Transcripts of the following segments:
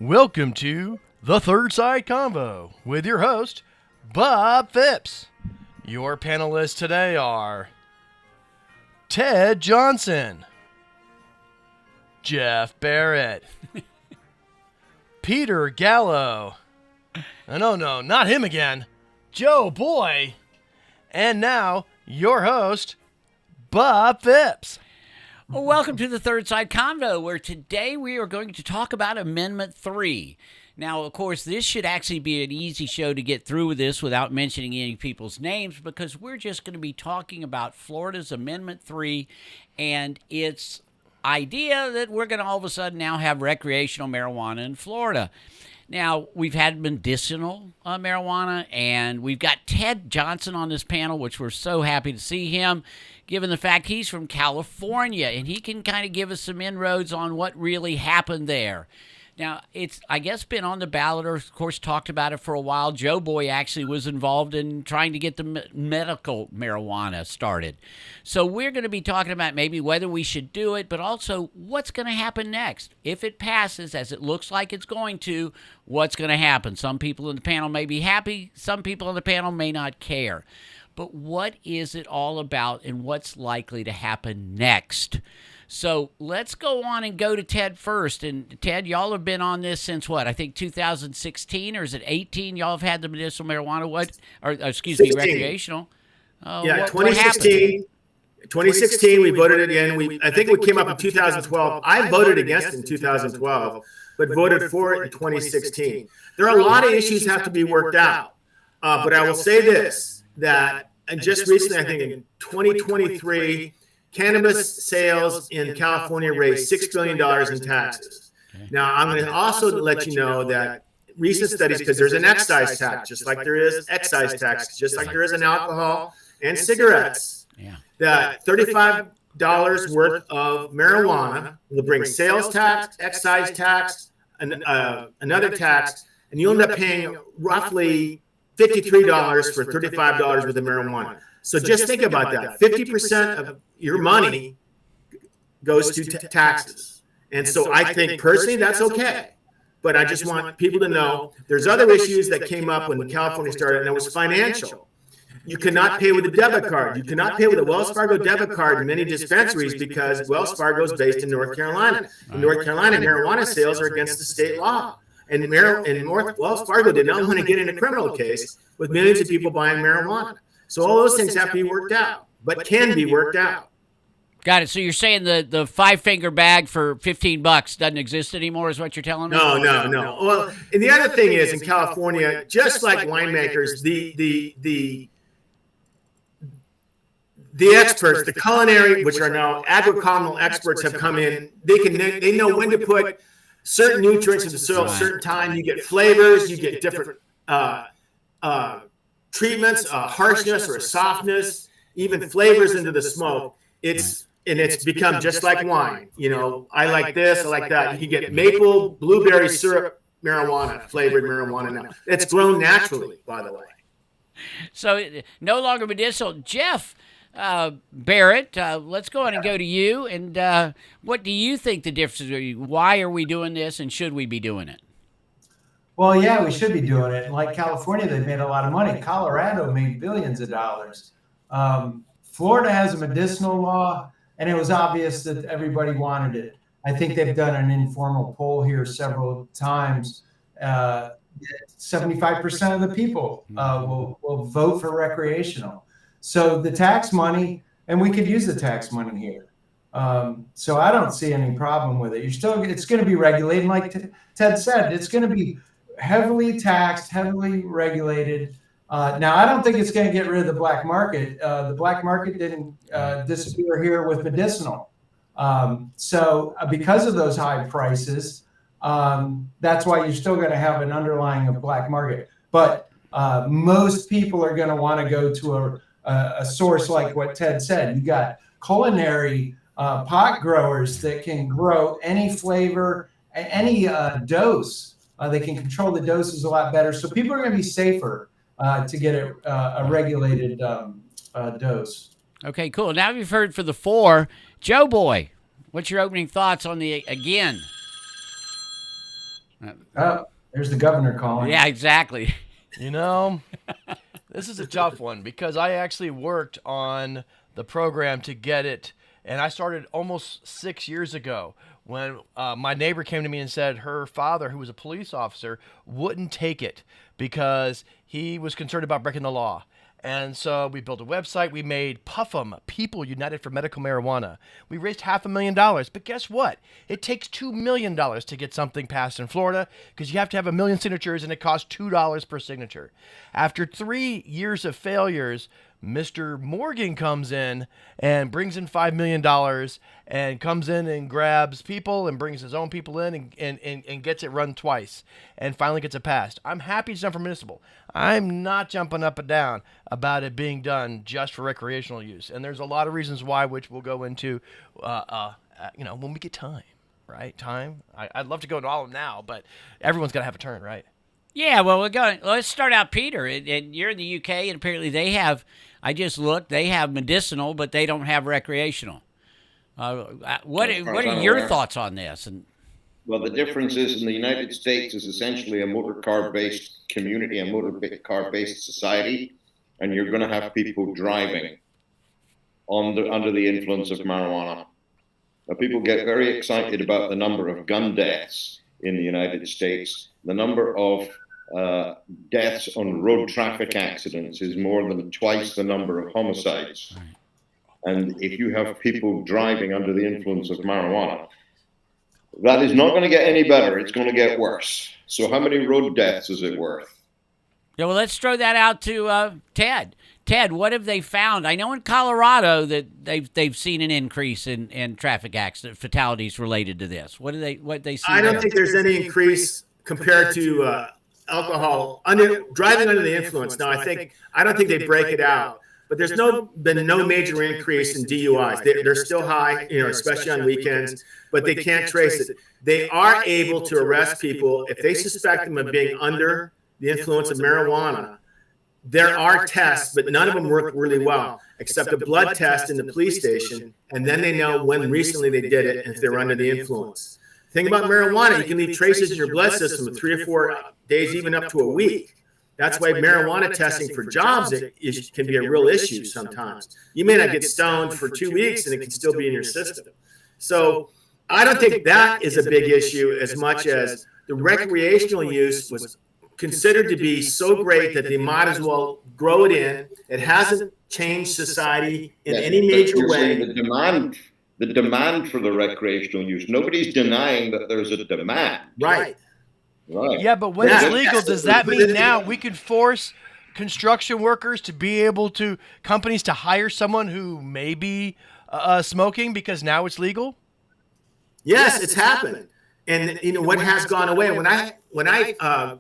Welcome to the Third Side Convo with your host, Bob Phipps. Your panelists today are Ted Johnson, Jeff Barrett, Peter Gallo, no, not him again, Joe Boy, and now your host, Bob Phipps. Well, welcome to the Third Side Convo, where today we are going to talk about Amendment 3. Now, of course, this should actually be an easy show to get through with this without mentioning any people's names, because we're just going to be talking about Florida's Amendment 3 and its idea that we're going to all of a sudden now have recreational marijuana in Florida. Now, we've had medicinal marijuana, and we've got Ted Johnson on this panel, which we're so happy to see him, given the fact he's from California, and he can kind of give us some inroads on what really happened there. Now, it's, I guess, been on the ballot, or of course talked about it for a while. Joe Boy actually was involved in trying to get the medical marijuana started. So we're going to be talking about maybe whether we should do it, but also what's going to happen next. If it passes, as it looks like it's going to, what's going to happen? Some people in the panel may be happy. Some people on the panel may not care. But what is it all about, and what's likely to happen next? So let's go on and go to Ted first. And Ted, y'all have been on this since what? I think 2016, or is it 18? Y'all have had the medicinal marijuana. Excuse me, recreational. Yeah, 2016. 2016, we voted it in. I think we came up in 2012. I voted against it in 2012, but voted for it in 2016. There are a lot of issues that have to be worked out. But I will say this, that and just recently, I think in 2023, cannabis sales in California raised $6 billion in taxes. Now, I'm going to also let you know that recent studies, because there's an excise tax, just like there is excise tax, just like there is an alcohol and cigarettes, that $35 worth of marijuana will bring sales tax, excise tax, and another tax, and you end up paying roughly $53 for $35 worth of marijuana. So just think about that. 50% of your money goes to taxes. And so I think personally that's okay. But I just want people to know there's other issues that came up when California started, and it was financial. You cannot pay with a debit card. You cannot pay with a Wells Fargo debit card in many dispensaries because Wells Fargo is based in North Carolina. In North Carolina, marijuana sales are against the state law. And Wells Fargo did not want to get in a criminal case with millions of people buying marijuana. So all those things have to be worked out, but can be worked out. Got it. So you're saying the five-finger bag for $15 doesn't exist anymore, is what you're telling me? No. Well, and the other thing is, in California, just like winemakers, the experts, the culinary, which are now agricultural experts, have come in. They know when to put certain nutrients in the soil at a certain time. You get flavors, you get different treatments, harshness or softness, even flavors into the smoke. It's become just like wine. You know, I like this, I like that. You can get maple, blueberry syrup, marijuana, flavored marijuana now. It's grown naturally, by the way. So no longer medicinal. Jeff Barrett, let's go ahead and go to you. And what do you think the difference is? Why are we doing this, and should we be doing it? Well, yeah, we should be doing it. And like California, they've made a lot of money. Colorado made billions of dollars. Florida has a medicinal law, and it was obvious that everybody wanted it. I think they've done an informal poll here several times. 75% of the people will vote for recreational. So the tax money, and we could use the tax money here. So I don't see any problem with it. It's going to be regulated. Like Ted said, it's going to be heavily taxed, heavily regulated. Now, I don't think it's going to get rid of the black market. The black market didn't disappear here with medicinal. So because of those high prices, that's why you're still going to have an underlying of black market. But most people are going to want to go to a source like what Ted said. You got culinary pot growers that can grow any flavor, any dose. They can control the doses a lot better. So people are going to be safer to get a regulated dose. Okay, cool. Now you've heard for the four. Joe Boy, what's your opening thoughts on the, again? Oh, there's the governor calling. Yeah, exactly. You know, this is a tough one because I actually worked on the program to get it, and I started almost 6 years ago when my neighbor came to me and said her father, who was a police officer, wouldn't take it because he was concerned about breaking the law. And so we built a website. We made Puff'em, People United for Medical Marijuana. We raised $500,000. But guess what? It takes $2 million to get something passed in Florida because you have to have 1 million signatures, and it costs $2 per signature. After 3 years of failures, Mr. Morgan comes in and brings in $5 million and comes in and grabs people and brings his own people in and gets it run twice and finally gets it passed. I'm happy it's done for municipal. I'm not jumping up and down about it being done just for recreational use. And there's a lot of reasons why, which we'll go into, when we get time, right? Time. I'd love to go into all of them now, but everyone's got to have a turn, right? Yeah, well, let's start out, Peter. And you're in the UK, and apparently they have, I just looked, they have medicinal, but they don't have recreational. What are your thoughts on this? And well, the difference is in the United States is essentially a motor car-based community, a motor car-based society, and you're going to have people driving under the influence of marijuana. Now, people get very excited about the number of gun deaths in the United States. The number of deaths on road traffic accidents is more than twice the number of homicides. And if you have people driving under the influence of marijuana, that is not going to get any better. It's going to get worse. So how many road deaths is it worth? Yeah, well, let's throw that out to Ted. Ted, what have they found? I know in Colorado that they've seen an increase in traffic accident fatalities related to this. What they see? I don't think there's any increase compared to alcohol driving under the influence. Now, I don't think they break it out, but there's been no major increase in DUIs. They're still high, especially on weekends, but they can't trace it. They are able to arrest people if they suspect them of being under the influence of marijuana. There are tests, but none of them work really well, except a blood test in the police station, and then they know when recently they did it and if they're under the influence. The thing about marijuana, you can leave traces in your blood system for 3 or 4 days, even up to a week. That's why marijuana testing for jobs can be a real issue sometimes. You may not get stoned for 2 weeks, and it can still be in your system. So I don't think that is a big issue as much as the recreational use was considered to be so great that they might as well grow it in. It hasn't changed society in any major way. The demand for the recreational use. Nobody's denying that there's a demand. Right. Yeah, but when it's legal, does that mean now we could force construction workers to be able to, companies to hire someone who may be smoking because now it's legal? Yes, it's happened. And what has gone away, when I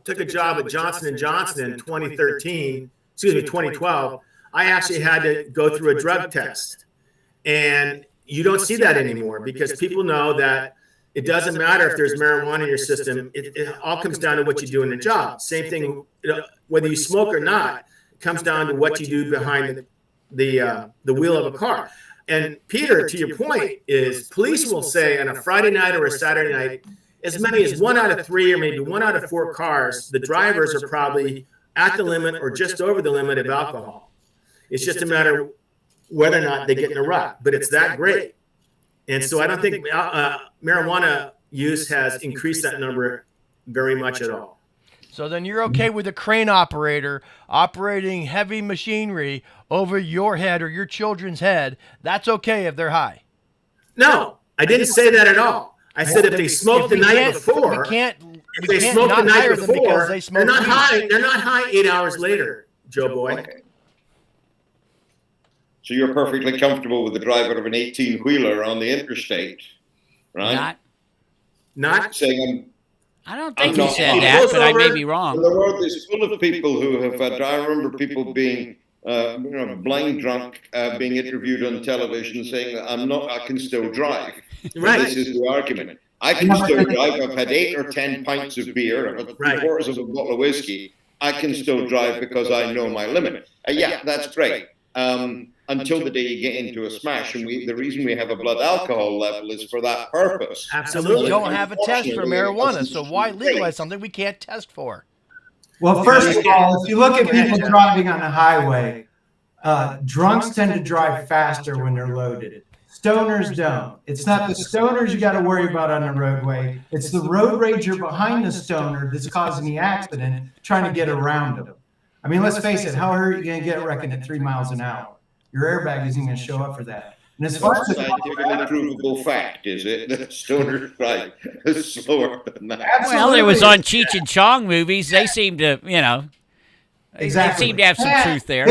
took a job at Johnson & Johnson in 2012, I actually had to go through a drug test. And you don't see that anymore because people know that it doesn't matter if there's marijuana in your system. It all comes down to what you do in the job. Same thing, whether you smoke or not, it comes down to what you do behind the wheel of a car. And Peter, to your point, is police will say on a Friday night or a Saturday night, as many as 1 out of 3 or maybe 1 out of 4 cars, the drivers are probably at the limit or just over the limit of alcohol. It's just a matter of whether or not they get in a rut, but it's that great. And so I don't think marijuana use has increased that number very much at all. So then you're okay with a crane operator operating heavy machinery over your head or your children's head. That's okay if they're high. No, I didn't say that at all. I said if they smoked the night before, they're not high. They're not high 8 hours later, Joe Boy. Okay. So you're perfectly comfortable with the driver of an 18-wheeler on the interstate, right? Not saying I don't think he said that, but I may be wrong. The world is full of people who have had. I remember people being, blind drunk, being interviewed on television, saying that I can still drive. Right. This is the argument. I can still drive. I've had 8 or 10 pints of beer. I've had 3/4 of a bottle of whiskey. I can still drive because I know my limit. Yeah, that's great. until the day you get into a smash. And the reason we have a blood alcohol level is for that purpose. Absolutely. We don't have a test for marijuana, so why legalize something we can't test for? Well, first of all, if you look at people driving on the highway, drunks tend to drive faster when they're loaded. Stoners don't. It's not the stoners you got to worry about on the roadway. It's the road rager behind the stoner that's causing the accident, trying to get around them. I mean, let's face it, how hurt are you going to get wrecking at 3 miles an hour? Your airbag isn't going to show up for that. And as far as scientifically provable fact, is it that stoners drive slower than that? Well, it was on Cheech and Chong movies. They seem to, exactly. they seem to have some truth there.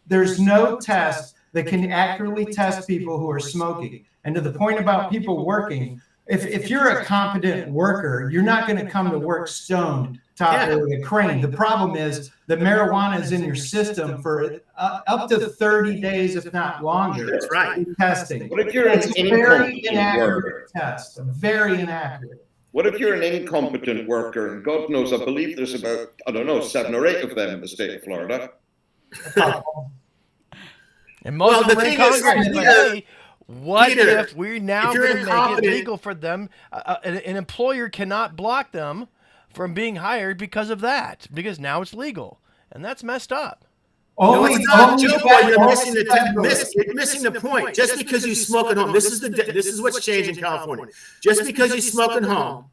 There's no test that can accurately test people who are smoking. And to the point about people working, if you're a competent worker, you're not going to come to work stoned top of the crane. The problem is the marijuana is in your system for up to 30 days, if not longer. That's right. Testing. What if you're an It's a very incompetent inaccurate worker? test. Very inaccurate. What if you're an incompetent worker, and God knows, I believe there's about, 7 or 8 of them in the state of Florida. And most of them are in Congress. But hey, what Peter, if we're now if you're going to make it incompetent- legal for them? An employer cannot block them from being hired because of that, because now it's legal, and that's messed up. No, it's not, Joe Boy. You're missing the point. Just because you smoke at home, this is what's changed in California. Just because you smoke at home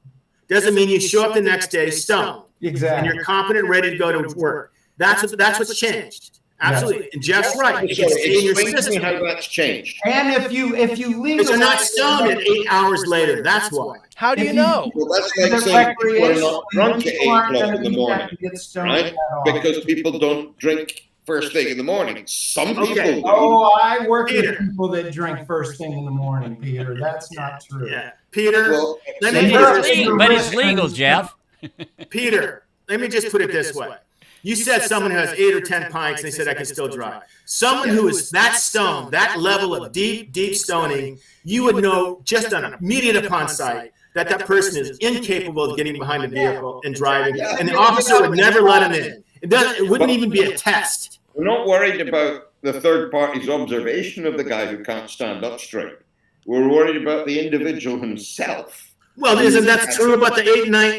doesn't mean you show up the next day stoned. Exactly. And you're competent, ready to go to work. That's what's changed. Absolutely. And Jeff's right. You So can stay in your explain to me system. how that's changed. And if you Because you're legalize not stoned at 8 hours later. That's why. How do you know? Well, that's like saying people are not drunk at 8 o'clock in the morning, right? Because people don't drink first thing in the morning. Some people do. Oh, I work Peter. with people that drink first thing in the morning, Peter. That's not true. Yeah. Peter, Well, let me Hey, But it's legal, Jeff. Peter, let me just put it this way. You said someone who has 8 or 10 pints, and they said, I can still drive. Someone who is that stoned, that level of deep stoning, you would know just on immediate upon sight that that person is incapable of getting behind the vehicle and driving, and the officer would never let him in. It wouldn't even be a test. We're not worried about the third party's observation of the guy who can't stand up straight. We're worried about the individual himself. Well, isn't that true about the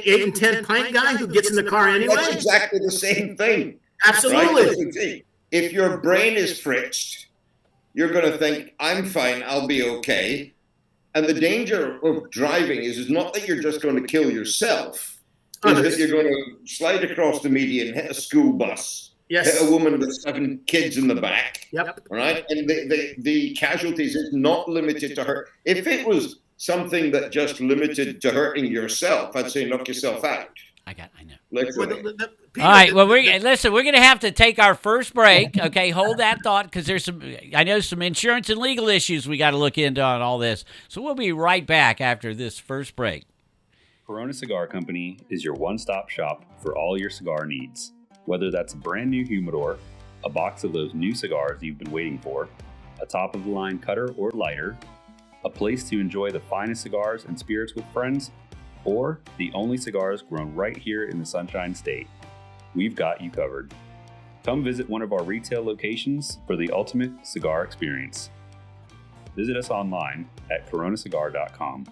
8 and 10 pint guy who gets in the car anyway? That's exactly the same thing. Absolutely. Right? If your brain is fritzed, you're going to think, I'm fine, I'll be okay. And the danger of driving is not that you're just going to kill yourself, is that you're going to slide across the median, hit a school bus, Yes. hit a woman with 7 kids in the back. Yep. All right? And the casualties is not limited to her. If it was something that just limited to hurting yourself, I'd say knock yourself out. I know. Literally. All right. Well, we're going to have to take our first break. Okay, hold that thought because there's some insurance and legal issues we got to look into on all this. So we'll be right back after this first break. Corona Cigar Company is your one-stop shop for all your cigar needs. Whether that's a brand new humidor, a box of those new cigars you've been waiting for, a top-of-the-line cutter or lighter, a place to enjoy the finest cigars and spirits with friends, or the only cigars grown right here in the Sunshine State. We've got you covered. Come visit one of our retail locations for the ultimate cigar experience. Visit us online at coronacigar.com.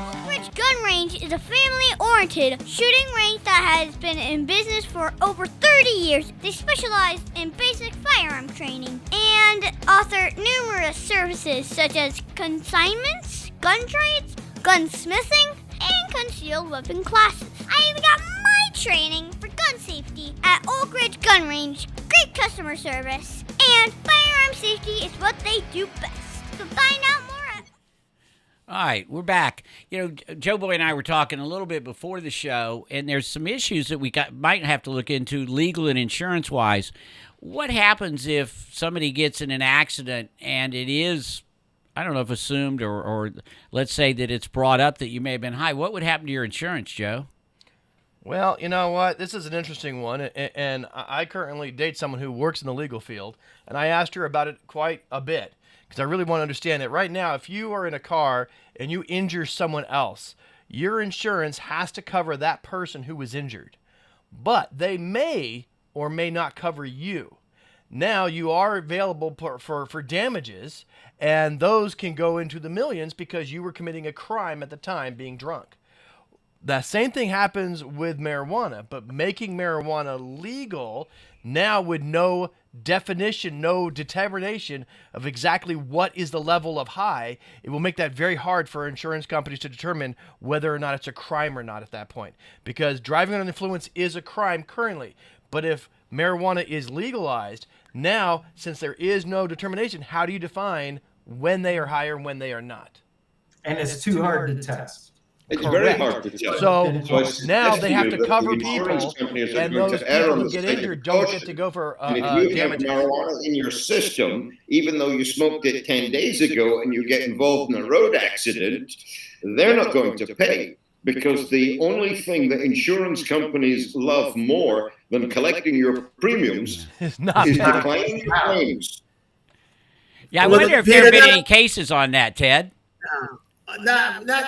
Oak Ridge Gun Range is a family-oriented shooting range that has been in business for over 30 years. They specialize in basic firearm training and offer numerous services such as consignments, gun trades, gunsmithing, and concealed weapon classes. I even got my training for gun safety at Oak Ridge Gun Range. Great customer service, and firearm safety is what they do best. So find out more at All right, we're back. Joe Boy and I were talking a little bit before the show, and there's some issues that we might have to look into legal and insurance-wise. What happens if somebody gets in an accident and it is, I don't know if assumed or let's say that it's brought up that you may have been high? What would happen to your insurance, Joe? Well, you know what? This is an interesting one, and I currently date someone who works in the legal field, and I asked her about it quite a bit because I really want to understand that right now, if you are in a car and you injure someone else, your insurance has to cover that person who was injured, but they may or may not cover you. now you are available for damages, and those can go into the millions because you were committing a crime at the time, being drunk. The same thing happens with marijuana, but making marijuana legal now with no definition, no determination of exactly what is the level of high, it will make that very hard for insurance companies to determine whether or not it's a crime or not at that point. Because driving under influence is a crime currently. But if marijuana is legalized, now, since there is no determination, how do you define when they are high or when they are not? And it's too hard to test. It's Correct. very hard to tell. So now they have to cover the insurance people, companies are and going those to err people on who the get side of injured don't get caution. to go for And if you have damages. marijuana in your system, even though you smoked it 10 days ago and you get involved in a road accident, they're not going to pay, because the only thing that insurance companies love more than collecting your premiums It's not is bad. declining your claims. Yeah, I Well, wonder if Peter, there have been that- any cases on that, Ted.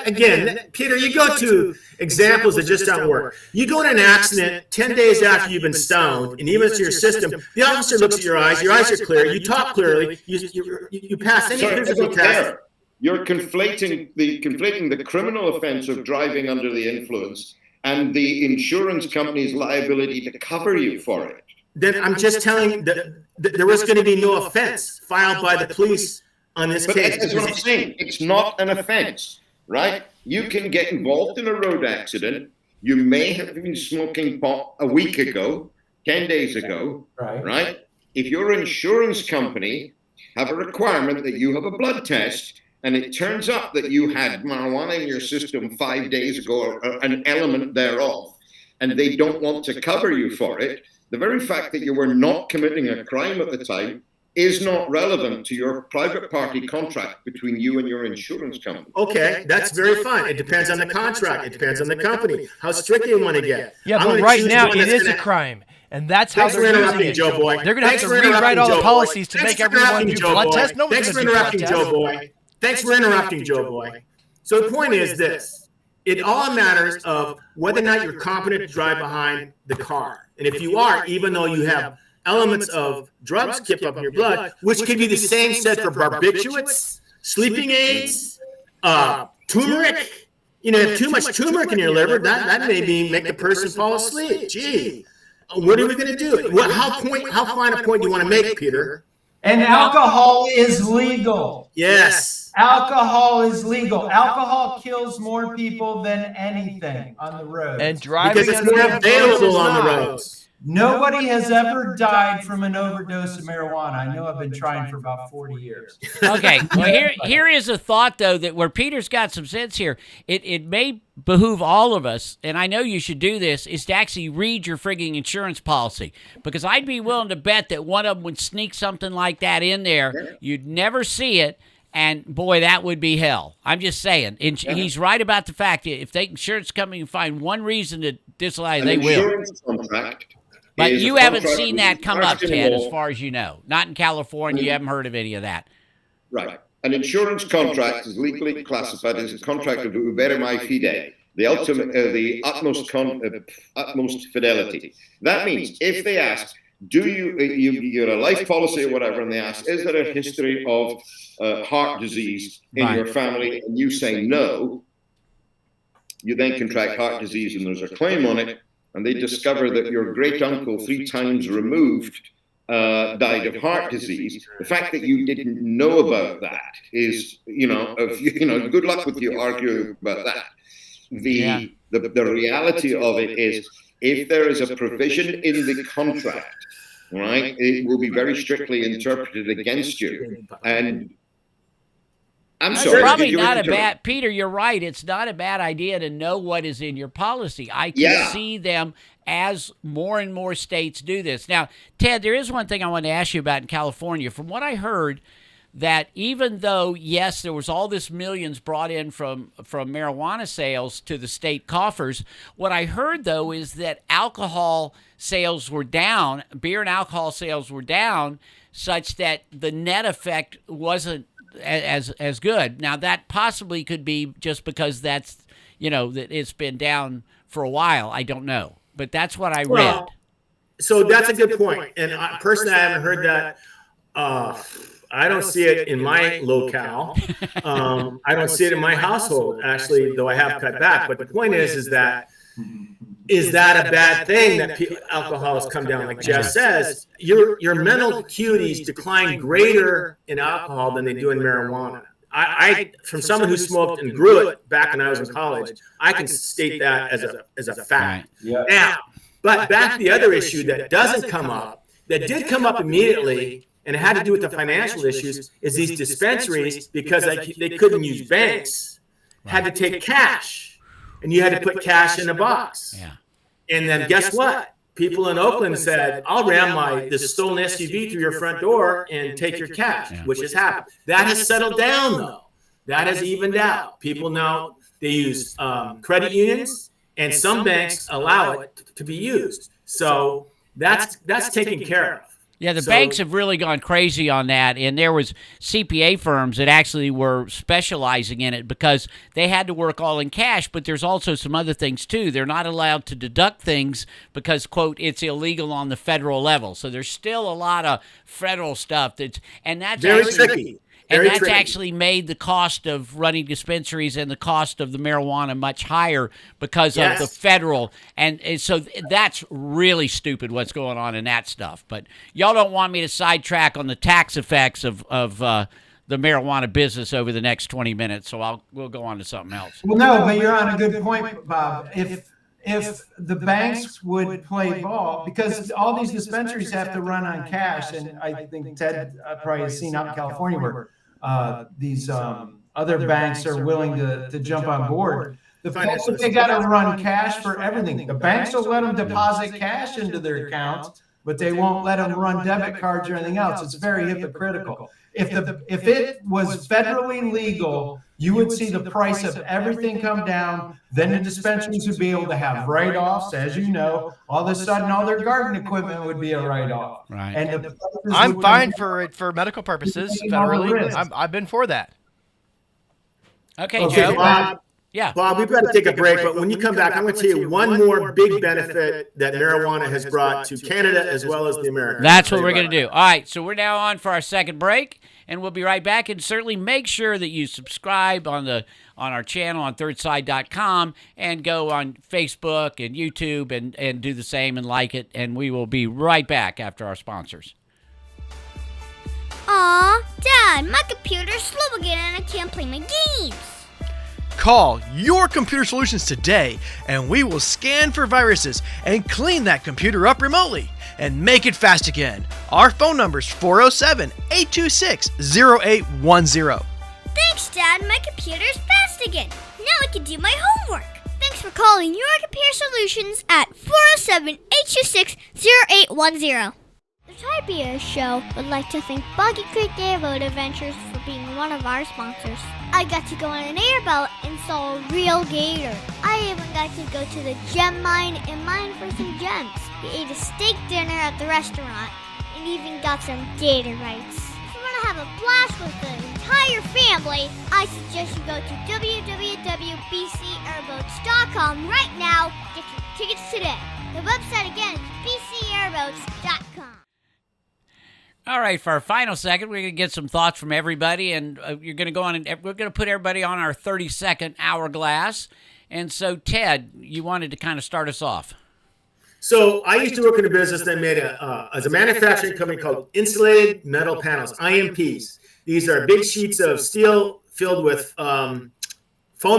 Again, Peter, you go to examples that just don't work. You go in an accident 10 days after you've been stoned, and even if it's your system, the officer looks at your eyes are clear, you talk clearly, you pass any Sorry, physical it's test. there. You're conflating the criminal offense of driving under the influence and the insurance company's liability to cover you for it. Then I'm just telling that there was going to be no offense filed by the police on this But case. that's what I'm saying. It's not an offense, right? You can get involved in a road accident. You may have been smoking pot a week ago, 10 days ago, right? If your insurance company have a requirement that you have a blood test, and it turns up that you had marijuana in your system 5 days ago, or an element thereof, and they don't want to cover you for it, the very fact that you were not committing a crime at the time is not relevant to your private party contract between you and your insurance company. Okay, that's very fine. It depends on the contract. It depends on the company, how strict they want to get. Yeah, I'm but gonna right choose now one it that's is a gonna- crime, and that's how Thanks for they're using interrupting, it. Joe Boy. They're going to have Thanks to for rewrite interrupting, all the Joe policies Boy. to Thanks make for everyone interrupting, do Joe blood Boy. tests. Nobody's Thanks for going to do blood interrupting, tests. Joe Boy. Thanks for interrupting, Joe Boy. So the point is this. It all matters of whether or not you're competent to drive behind the car. And if you are, even though you have elements of drugs kept up in your blood, which could be the same said for barbiturates, sleeping aids, turmeric. You know, if too much turmeric in your liver, that may make the person fall asleep. Gee, what are we going to do? How fine a point do you want to make, Peter? And alcohol is legal. Yes. Alcohol is legal. Alcohol kills more people than anything on the road. And driving Because it's under more the influence available is on the not. roads. Nobody has ever died from an overdose of marijuana. I know I've been trying for about 40 years. Okay, well here is a thought though that where Peter's got some sense here. It may behoove all of us, and I know you should do this, is to actually read your frigging insurance policy, because I'd be willing to bet that one of them would sneak something like that in there. You'd never see it. And boy, that would be hell. I'm just saying. He's right about the fact that if the insurance company can find one reason to disallow, they will. Insurance contract But is you a haven't contract seen with that come up, margin Ted, law. as far as you know. Not in California. You haven't heard of any of that. Right. An insurance contract is legally classified as a contract of ubere mai fide, the ultimate, the utmost fidelity. That means if they ask, do you're a life policy or whatever, and they ask, is there a history of heart disease in Right. your family, and you say no, you then contract heart disease, and there's a claim on it, and they discover that your great uncle 3 times removed died of heart disease. The fact that you didn't know about that is, good luck with you arguing about that. The reality of it is, if there is a provision in the contract, right, it will be very strictly interpreted against you. And I'm It's sorry. probably did you not a interrupt? bad, Peter, you're right. It's not a bad idea to know what is in your policy. I can Yeah. see them as more and more states do this. Now, Ted, there is one thing I want to ask you about in California. From what I heard, that even though, yes, there was all this millions brought in from marijuana sales to the state coffers, what I heard, though, is that alcohol sales were down, beer and alcohol sales were down, such that the net effect wasn't as good. Now, that possibly could be just because that's, that it's been down for a while. I don't know. But that's what I read. So that's a good point. And personally, I haven't heard that. I don't see it in my locale. I don't see it in my household, actually, though I have cut back. But the point is that a bad thing that alcohol has come down? Like Jeff says, your mental acuities decline greater in alcohol than they do in marijuana. I from someone who smoked and grew it back when I was in college, I can state that as a fact. Yeah. Now, but back to the other issue that doesn't come up, that did come up immediately, and it had to do with the financial issues, is these dispensaries, because they couldn't use banks, had to take cash, and you had to put cash in a box. Yeah. And then guess what? People in Oakland said, I'll ram this stolen SUV through your front door and take your cash, which has happened. That has settled down, though. That has evened out. People now, they use credit unions, and some banks allow it to be used. So that's taken care of. Yeah, the banks have really gone crazy on that, and there was CPA firms that actually were specializing in it because they had to work all in cash, but there's also some other things, too. They're not allowed to deduct things because, quote, it's illegal on the federal level. So there's still a lot of federal stuff that's Very tricky. And that's actually made the cost of running dispensaries and the cost of the marijuana much higher because of the federal. And so that's really stupid what's going on in that stuff. But y'all don't want me to sidetrack on the tax effects of the marijuana business over the next 20 minutes. So we'll go on to something else. Well, no, but you're on a good point, Bob. If the banks would play ball, because all these dispensaries have to run on cash, and I think Ted probably has seen out in California where these other banks are willing to jump on board. The fact that they got to run cash for everything. The banks will let them deposit cash into their accounts, but they won't let them run debit cards or anything else. It's very hypocritical. If it was federally legal, you would see the price of everything come down. Then the dispensaries would be able to have write-offs, as you know. All of a sudden, all their garden equipment would be a write-off. Right. And I'm fine for medical purposes federally. I've been for that. Okay, Joe. Bob, Yeah. Bob, we've got to take a break, but when you come back, I'm going to tell you one more big benefit that marijuana has brought to Canada as well as the Americans. That's what we're going to do. All right, so we're now on for our second break, and we'll be right back. And certainly make sure that you subscribe on our channel on thirdside.com and go on Facebook and YouTube and do the same and like it. And we will be right back after our sponsors. Aw, Dad, my computer's slow again and I can't play my games. Call Your Computer Solutions today, and we will scan for viruses and clean that computer up remotely and make it fast again. Our phone number is 407-826-0810. Thanks, Dad. My computer's fast again. Now I can do my homework. Thanks for calling Your Computer Solutions at 407-826-0810. The Tide Beer Show would like to thank Boggy Creek Airboat Adventures for being one of our sponsors. I got to go on an airboat and saw a real gator. I even got to go to the gem mine and mine for some gems. We ate a steak dinner at the restaurant and even got some gator bites. If you want to have a blast with the entire family, I suggest you go to www.bcairboats.com right now to get your tickets today. The website again is bcairboats.com. All right, for our final segment, we're going to get some thoughts from everybody, and you're going to go on, and we're going to put everybody on our 30-second hourglass. And so, Ted, you wanted to kind of start us off. So I used to work in a business that made as a manufacturing company called Insulated Metal Panels, IMPs. These are big sheets of steel filled with foam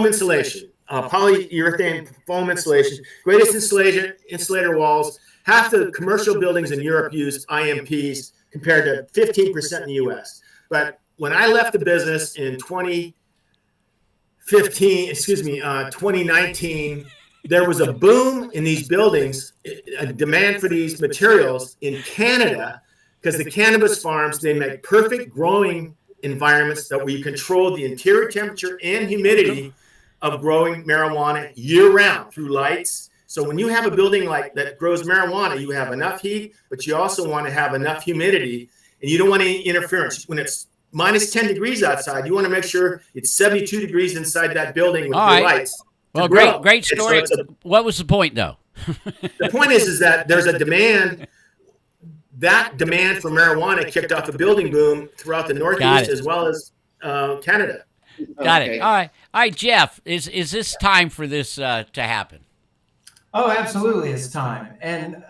insulation, polyurethane foam insulation, greatest insulator walls. Half the commercial buildings in Europe use IMPs compared to 15% in the U.S. But when I left the business in 2019, there was a boom in these buildings, a demand for these materials in Canada, because the cannabis farms, they make perfect growing environments that we control the interior temperature and humidity of growing marijuana year-round through lights. So when you have a building like that grows marijuana, you have enough heat, but you also want to have enough humidity, and you don't want any interference. When it's minus 10 degrees outside, you want to make sure it's 72 degrees inside that building with your lights. Well, great story. What was the point, though? The point is that there's a demand. That demand for marijuana kicked off a building boom throughout the Northeast as well as Canada. Got it. All right, Jeff. Is this time for this to happen? Oh, absolutely, it's time. And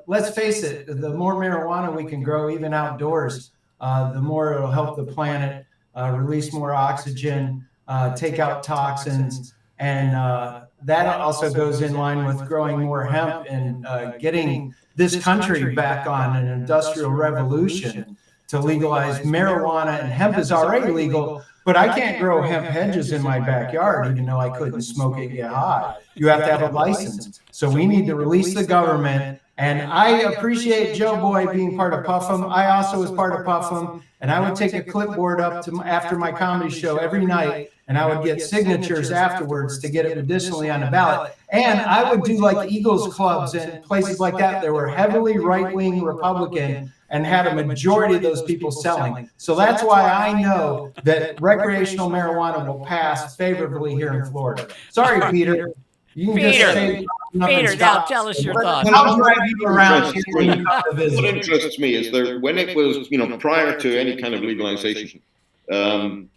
let's face it, the more marijuana we can grow, even outdoors, the more it'll help the planet release more oxygen, take out toxins, and that also goes in line with growing more hemp and getting this country back on an industrial revolution to legalize marijuana. And hemp is already legal, but I can't grow hemp hedges in my backyard, even though I couldn't smoke it and get high. You have to have a license. So we need to release the government. And I appreciate Joe Boy being part of Puff'em. I also was part of Puff'em, and I would take a clipboard up to after my comedy show every night, and I would get signatures afterwards to get it medicinally on the ballot. And I would do like Eagles clubs and places like that that were heavily right-wing Republican and had a majority of those people selling. So that's why I know that recreational marijuana will pass favorably here in Florida. Sorry, Peter. You can just say Peter, now tell us your thoughts. I'll drive you around here when you come to What visit. interests me is that when it was, prior to any kind of legalization,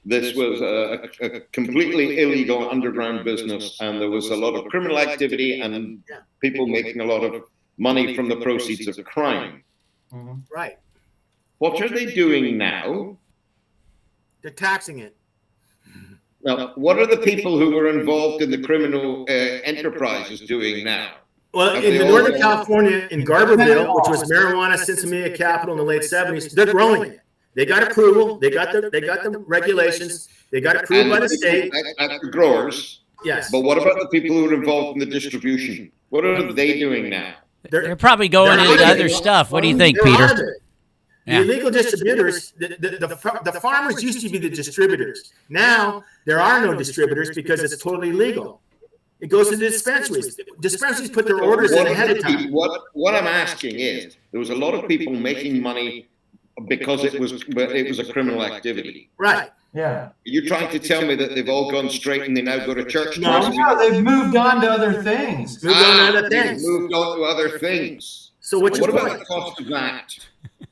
this was a completely illegal underground business, and there was a lot of criminal activity and people making a lot of money from the proceeds of crime. Right. What are they doing now? They're taxing it. Now, what are the people who were involved in the criminal enterprises doing now? Well, in Northern California, in Garberville, which was marijuana Cincinnati capital in the late 70s, they're growing it. They got approval. They got the regulations. They got approved by the state. That's the growers. Yes. But what about the people who are involved in the distribution? What are they doing now? They're probably going into other stuff. What do you think, Peter? The illegal distributors, the farmers used to be the distributors. Now there are no distributors because it's totally legal. It goes to the dispensaries. Dispensaries put their orders in ahead of time. What I'm asking is, there was a lot of people making money because it was a criminal activity. Right. Yeah. You're trying to tell me that they've all gone straight and they now go to church? No. No, they've moved on to other things. Moved on to other They've things. moved on to other things. So what about the cost of that?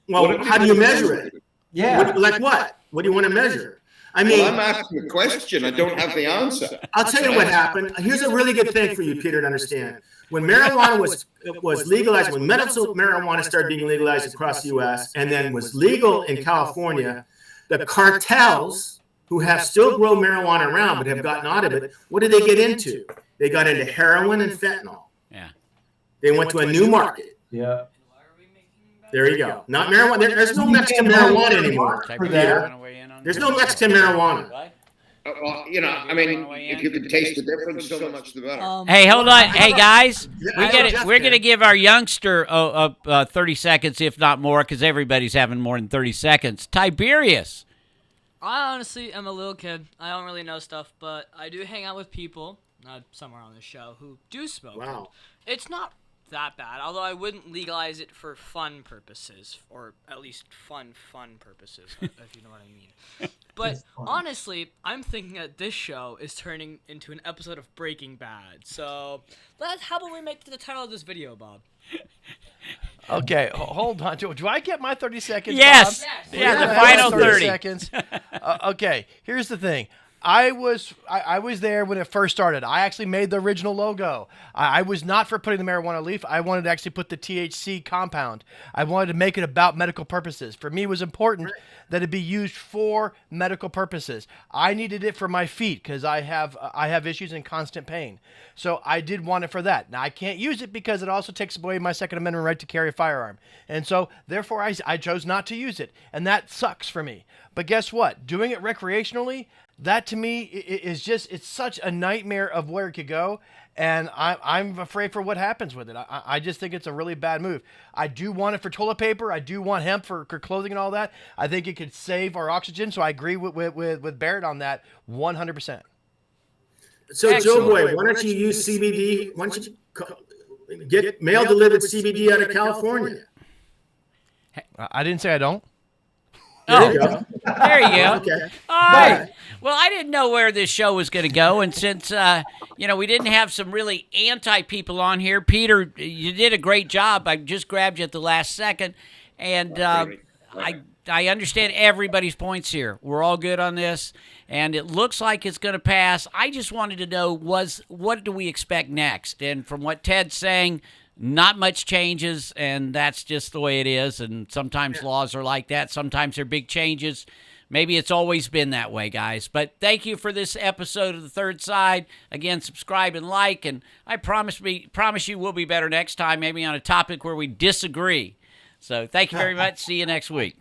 Well, how do you measure it? Yeah. Like what? What do you want to measure? I mean, I'm asking a question. I don't have the answer. I'll tell you what happened. Here's a really good thing for you, Peter, to understand. When marijuana was legalized, when medical marijuana started being legalized across the U.S. and then was legal in California, the cartels who have still grown marijuana around but have gotten out of it, what did they get into? They got into heroin and fentanyl. Yeah. They went to a new market. Yeah. There you go. Not marijuana. There's no Mexican marijuana anymore. There's no Mexican marijuana. Well, if you could taste the difference, so much the better. Hey, hold on. Hey, guys, Jeff we're can. going to give our youngster 30 seconds, if not more, because everybody's having more than 30 seconds. Tiberius. I honestly am a little kid. I don't really know stuff, but I do hang out with people, somewhere on the show, who do smoke. Wow. It's not that bad, although I wouldn't legalize it for fun purposes, or at least fun purposes, if you know what I mean. But honestly, I'm thinking that this show is turning into an episode of Breaking Bad. So, how about we make the title of this video, Bob? Okay, hold on. Do I get my 30 seconds, Yes. Bob? Yeah, the final 30 seconds. Okay, here's the thing. I was there when it first started. I actually made the original logo. I was not for putting the marijuana leaf. I wanted to actually put the THC compound. I wanted to make it about medical purposes. For me, it was important that it be used for medical purposes. I needed it for my feet because I have issues and constant pain. So I did want it for that. Now I can't use it because it also takes away my Second Amendment right to carry a firearm. And so therefore I chose not to use it. And that sucks for me. But guess what? Doing it recreationally, that to me is just, it's such a nightmare of where it could go. And I'm afraid for what happens with it. I just think it's a really bad move. I do want it for toilet paper. I do want hemp for clothing and all that. I think it could save our oxygen. So I agree with Barrett on that 100%. So Joe Boy, why don't you use CBD? Why don't you get mail-delivered CBD out of California? I didn't say I don't. There you go. There you go. Okay. All right. Well, I didn't know where this show was going to go, and since we didn't have some really anti people on here, Peter, you did a great job. I just grabbed you at the last second, and I understand everybody's points here. We're all good on this, and it looks like it's going to pass. I just wanted to know what do we expect next? And from what Ted's saying, not much changes, and that's just the way it is. And sometimes laws are like that. Sometimes they're big changes. Maybe it's always been that way, guys. But thank you for this episode of The Third Side. Again, subscribe and like, and I promise you we'll be better next time, maybe on a topic where we disagree. So thank you very much. See you next week.